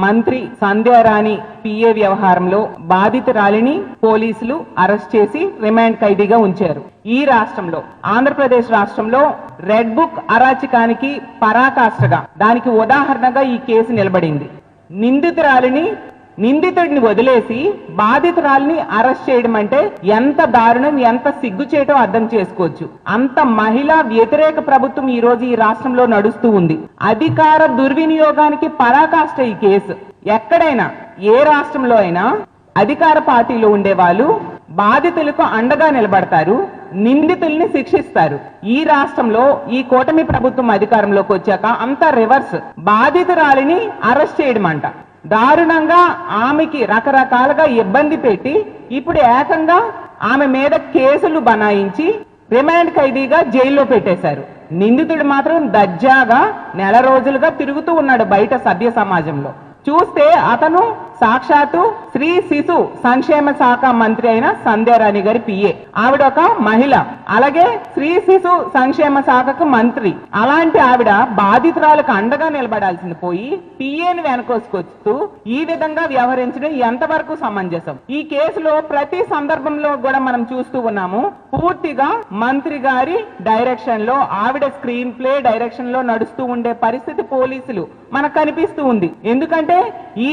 మంత్రి సంధ్యారాణి పిఏ వ్యవహారంలో బాధితురాలిని పోలీసులు అరెస్ట్ చేసి రిమాండ్ ఖైదీగా ఉంచారు. ఈ రాష్ట్రంలో ఆంధ్రప్రదేశ్ రాష్ట్రంలో రెడ్ బుక్ అరాచకానికి పరాకాష్ఠగా దానికి ఉదాహరణగా ఈ కేసు నిలబడింది. నిందితుడిని వదిలేసి బాధితురాలిని అరెస్ట్ చేయడం అంటే ఎంత దారుణం, ఎంత సిగ్గు చేయటం అర్థం చేసుకోవచ్చు. అంత మహిళా వ్యతిరేక ప్రభుత్వం ఈ రోజు ఈ రాష్ట్రంలో నడుస్తూ ఉంది. అధికార దుర్వినియోగానికి పరాకాష్ఠ ఈ కేసు. ఎక్కడైనా ఏ రాష్ట్రంలో అయినా అధికార పార్టీలో ఉండే వాళ్ళు బాధితులకు అండగా నిలబడతారు, నిందితుల్ని శిక్షిస్తారు. ఈ రాష్ట్రంలో ఈ కూటమి ప్రభుత్వం అధికారంలోకి వచ్చాక అంతా రివర్స్. బాధితురాలిని అరెస్ట్ చేయడం అంట, దారుణంగా ఆమెకి రకరకాలుగా ఇబ్బంది పెట్టి ఇప్పుడు ఏకంగా ఆమె మీద కేసులు బనాయించి రిమాండ్ ఖైదీగా జైల్లో పెట్టేశారు. నిందితుడు మాత్రం దర్జాగా నెల రోజులుగా తిరుగుతూ ఉన్నాడు బయట సభ్య సమాజంలో. చూస్తే అతను సాక్షాత్తు స్త్రీ శిశు సంక్షేమ శాఖ మంత్రి అయిన సంధ్యారాణి గారి పిఏ. ఆవిడ ఒక మహిళ, అలాగే స్త్రీ శిశు సంక్షేమ శాఖకు మంత్రి. అలాంటి ఆవిడ బాధితురాలకు అండగా నిలబడాల్సింది పోయి పిఏని వెనకోసుకొస్తూ ఈ విధంగా వ్యవహరించడం ఎంతవరకు సమంజసం? ఈ కేసులో ప్రతి సందర్భంలో కూడా మనం చూస్తూ ఉన్నాము, పూర్తిగా మంత్రి గారి డైరెక్షన్ లో, ఆవిడ స్క్రీన్ ప్లే డైరెక్షన్ లో నడుస్తూ ఉండే పరిస్థితి పోలీసులు మనకు కనిపిస్తూ ఉంది. ఎందుకంటే ఈ